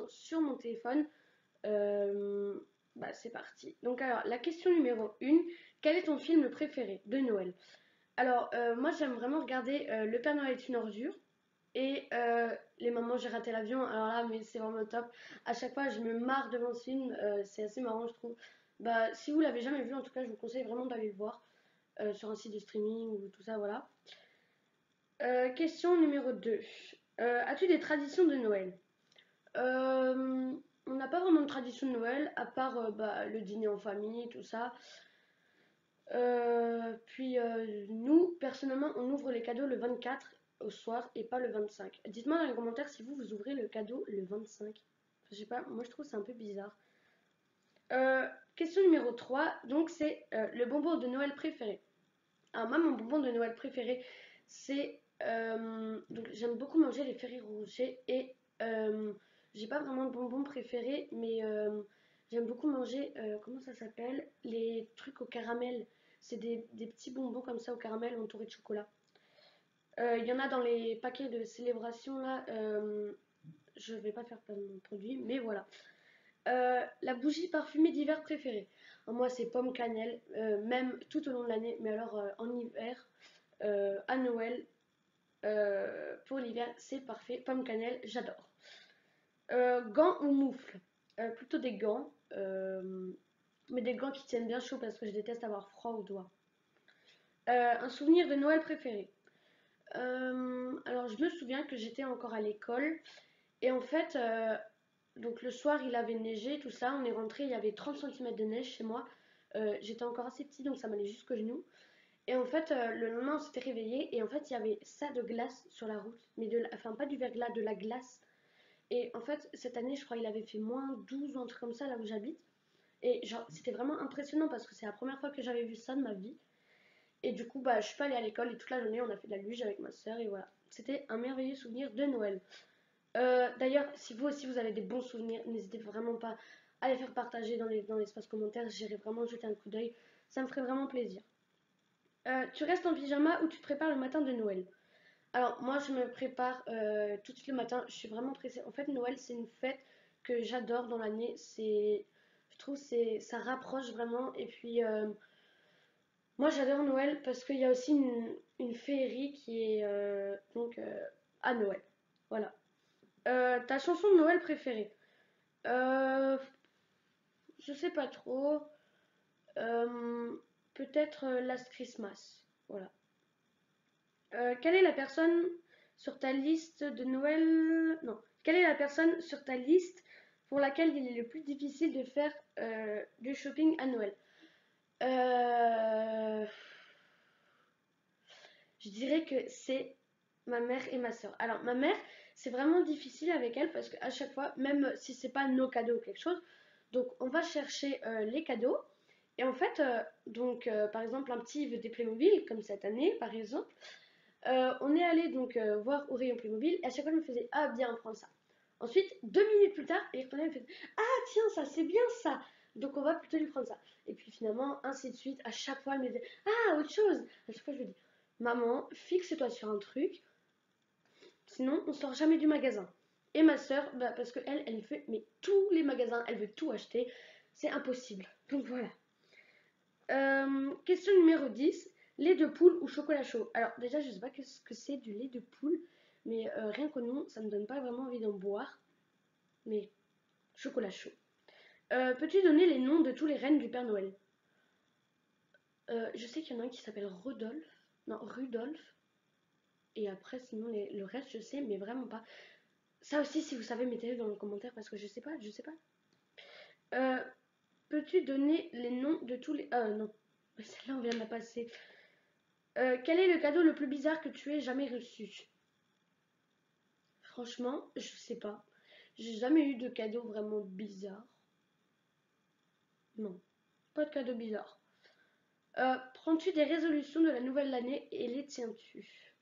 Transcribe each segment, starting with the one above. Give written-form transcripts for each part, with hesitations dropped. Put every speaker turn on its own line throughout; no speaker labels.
questions sur mon téléphone. C'est parti. Donc alors, la question numéro 1, quel est ton film préféré de Noël? Alors, moi j'aime vraiment regarder Le Père Noël est une ordure et Les Mamans j'ai raté l'avion. Alors là, mais c'est vraiment top. À chaque fois, je me marre devant ce film. C'est assez marrant, je trouve. Si vous l'avez jamais vu, en tout cas, je vous conseille vraiment d'aller le voir sur un site de streaming ou tout ça, voilà. Question numéro 2. As-tu des traditions de Noël? On n'a pas vraiment de tradition de Noël, à part le dîner en famille, tout ça. Nous, personnellement, on ouvre les cadeaux le 24 au soir et pas le 25. Dites-moi dans les commentaires si vous ouvrez le cadeau le 25. Je sais pas, moi je trouve c'est un peu bizarre. Question numéro 3, donc c'est le bonbon de Noël préféré. Alors moi, mon bonbon de Noël préféré, c'est... donc j'aime beaucoup manger les Ferrero Rocher et j'ai pas vraiment de bonbon préféré, mais j'aime beaucoup manger, comment ça s'appelle? Les trucs au caramel. C'est des petits bonbons comme ça au caramel entourés de chocolat. Il y en a dans les paquets de célébration là. Je vais pas faire plein de produits, mais voilà. La bougie parfumée d'hiver préférée. Moi, c'est pomme cannelle, même tout au long de l'année, mais alors en hiver, à Noël, pour l'hiver, c'est parfait. Pomme cannelle, j'adore. Gants ou moufles? Plutôt des gants, mais des gants qui tiennent bien chaud parce que je déteste avoir froid aux doigts. Un souvenir de Noël préféré. Alors, je me souviens que j'étais encore à l'école et en fait, donc le soir, il avait neigé, tout ça. On est rentré, il y avait 30 cm de neige chez moi. J'étais encore assez petit, donc ça m'allait jusqu'aux genoux. Et en fait, le lendemain, on s'était réveillé et en fait, il y avait ça de glace sur la route. Mais enfin, pas du verglas, de la glace. Et en fait, cette année, je crois qu'il avait fait -12 ou un truc comme ça, là où j'habite. Et genre, c'était vraiment impressionnant parce que c'est la première fois que j'avais vu ça de ma vie. Et du coup, je suis pas allée à l'école et toute la journée, on a fait de la luge avec ma soeur et voilà. C'était un merveilleux souvenir de Noël. D'ailleurs, si vous aussi vous avez des bons souvenirs, n'hésitez vraiment pas à les faire partager dans l'espace commentaire. J'irai vraiment jeter un coup d'œil. Ça me ferait vraiment plaisir. Tu restes en pyjama ou tu te prépares le matin de Noël? Alors, moi, je me prépare tout de suite le matin. Je suis vraiment pressée. En fait, Noël, c'est une fête que j'adore dans l'année. Je trouve ça rapproche vraiment. Et puis, moi, j'adore Noël parce qu'il y a aussi une féerie qui est à Noël. Voilà. Ta chanson de Noël préférée? Euh, je sais pas trop. Euh, Peut-être Last Christmas. Voilà. Quelle est la personne sur ta liste de Noël? Non. Quelle est la personne sur ta liste pour laquelle il est le plus difficile de faire du shopping à Noël? Euh, Je dirais que c'est ma mère et ma soeur. Alors, ma mère, c'est vraiment difficile avec elle parce qu'à chaque fois, même si c'est pas nos cadeaux ou quelque chose, donc on va chercher les cadeaux. Et en fait, par exemple, un petit veut des Playmobil, comme cette année, par exemple. On est allé voir au rayon Playmobil et à chaque fois, elle me faisait ah, bien, prends ça. Ensuite, 2 minutes plus tard, elle retournait, elle me faisait ah, tiens, ça, c'est bien ça. Donc, on va plutôt lui prendre ça. Et puis finalement, ainsi de suite, à chaque fois, elle me disait ah, autre chose. À chaque fois, je lui dis maman, fixe-toi sur un truc, sinon on sort jamais du magasin. Et ma soeur, parce que elle fait mais tous les magasins, elle veut tout acheter, c'est impossible. Donc voilà. Question numéro 10, lait de poule ou chocolat chaud? Alors déjà, je sais pas ce que c'est du lait de poule, mais rien qu'au nom, ça me donne pas vraiment envie d'en boire. Mais chocolat chaud. Peux-tu donner les noms de tous les reines du Père Noël? Je sais qu'il y en a un qui s'appelle Rodolphe. Non, Rudolphe. Et après, sinon, le reste, je sais, mais vraiment pas. Ça aussi, si vous savez, mettez-le dans les commentaires parce que je sais pas, je sais pas. Euh, Peux-tu donner les noms de tous les... Ah non, celle-là, on vient de la passer. Quel est le cadeau le plus bizarre que tu aies jamais reçu? Franchement, je sais pas. J'ai jamais eu de cadeau vraiment bizarre. Non, pas de cadeau bizarre. Prends-tu des résolutions de la nouvelle année et les tiens-tu?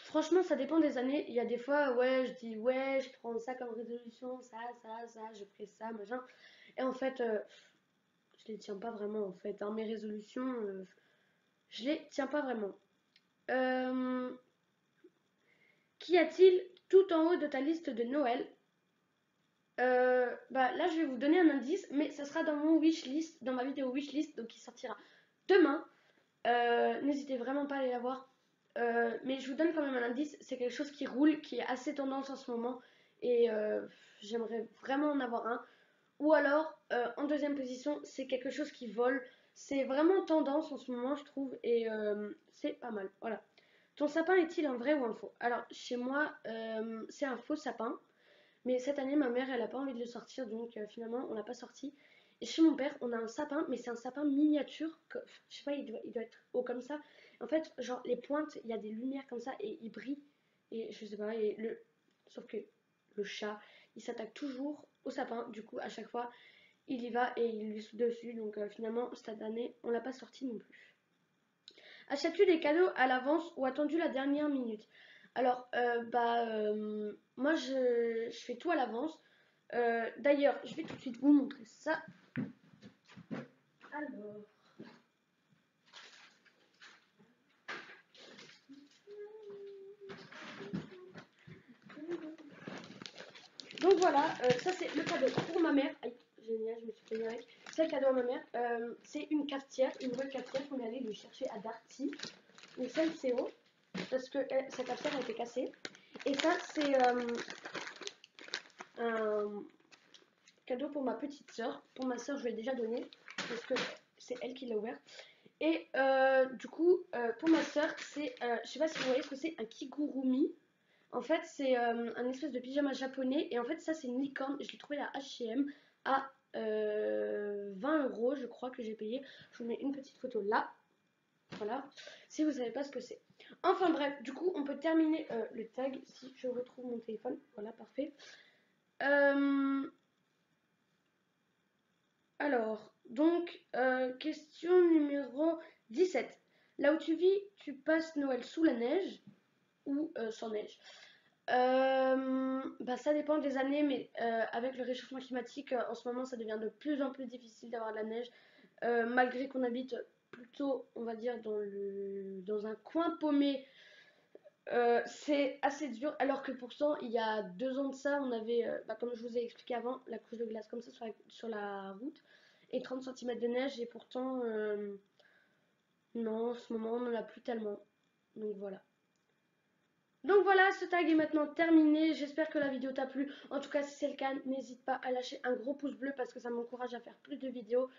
Franchement, ça dépend des années. Il y a des fois, ouais, je dis, ouais, je prends ça comme résolution, ça, je ferai ça, machin. Et en fait, je les tiens pas vraiment, en fait, hein. Mes résolutions, je les tiens pas vraiment. Euh, Qu'y a-t-il tout en haut de ta liste de Noël. Bah là je vais vous donner un indice, mais ça sera dans mon wishlist, dans ma vidéo wishlist, donc qui sortira demain. N'hésitez vraiment pas à aller la voir. Mais je vous donne quand même un indice, c'est quelque chose qui roule, qui est assez tendance en ce moment, et j'aimerais vraiment en avoir un. Ou alors, en deuxième position, c'est quelque chose qui vole. C'est vraiment tendance en ce moment, je trouve, et c'est pas mal. Voilà. Ton sapin est-il un vrai ou un faux? Alors, chez moi, c'est un faux sapin. Mais cette année, ma mère, elle a pas envie de le sortir, donc finalement, on l'a pas sorti. Et chez mon père, on a un sapin, mais c'est un sapin miniature. Je sais pas, il doit être haut comme ça. En fait, genre, les pointes, il y a des lumières comme ça, et il brille. Et je sais pas, sauf que le chat, il s'attaque toujours au sapin. Du coup, à chaque fois, il y va et il lui saute dessus. Donc finalement, cette année, on l'a pas sorti non plus. Achètes-tu des cadeaux à l'avance ou attendu la dernière minute? Alors, moi je fais tout à l'avance. D'ailleurs, je vais tout de suite vous montrer ça. Alors, donc voilà, ça c'est le cadeau pour ma mère. Aïe, génial, je me suis fait avec. C'est le cadeau à ma mère. C'est une cafetière, une nouvelle cafetière qu'on est allé lui chercher à Darty, une Senseo, parce que sa cafetière a été cassée. Et ça, c'est un cadeau pour ma petite soeur. Pour ma soeur, je lui ai déjà donné parce que c'est elle qui l'a ouvert. Et du coup, pour ma soeur, c'est, je sais pas si vous voyez ce que c'est, un kigurumi. En fait, c'est un espèce de pyjama japonais. Et en fait, ça, c'est une licorne. Je l'ai trouvé à H&M à 20 euros, je crois que j'ai payé. Je vous mets une petite photo là. Voilà, si vous savez pas ce que c'est. Enfin bref, du coup, on peut terminer le tag si je retrouve mon téléphone. Voilà, parfait. Alors, donc, question numéro 17. Là où tu vis, tu passes Noël sous la neige ou sans neige? Bah, ça dépend des années, mais avec le réchauffement climatique, en ce moment, ça devient de plus en plus difficile d'avoir de la neige. Malgré qu'on habite plutôt, on va dire, dans un coin paumé, c'est assez dur. Alors que pourtant, il y a 2 ans de ça, on avait, comme je vous ai expliqué avant, la couche de glace comme ça sur la route et 30 cm de neige. Et pourtant, non, en ce moment, on n'en a plus tellement. Donc voilà. Donc voilà, ce tag est maintenant terminé. J'espère que la vidéo t'a plu. En tout cas, si c'est le cas, n'hésite pas à lâcher un gros pouce bleu parce que ça m'encourage à faire plus de vidéos.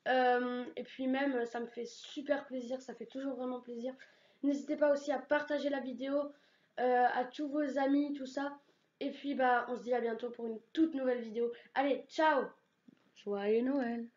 Et puis même, ça me fait super plaisir. Ça fait toujours vraiment plaisir. N'hésitez pas aussi à partager la vidéo à tous vos amis, tout ça. Et puis, bah, on se dit à bientôt pour une toute nouvelle vidéo. Allez, ciao! Joyeux Noël!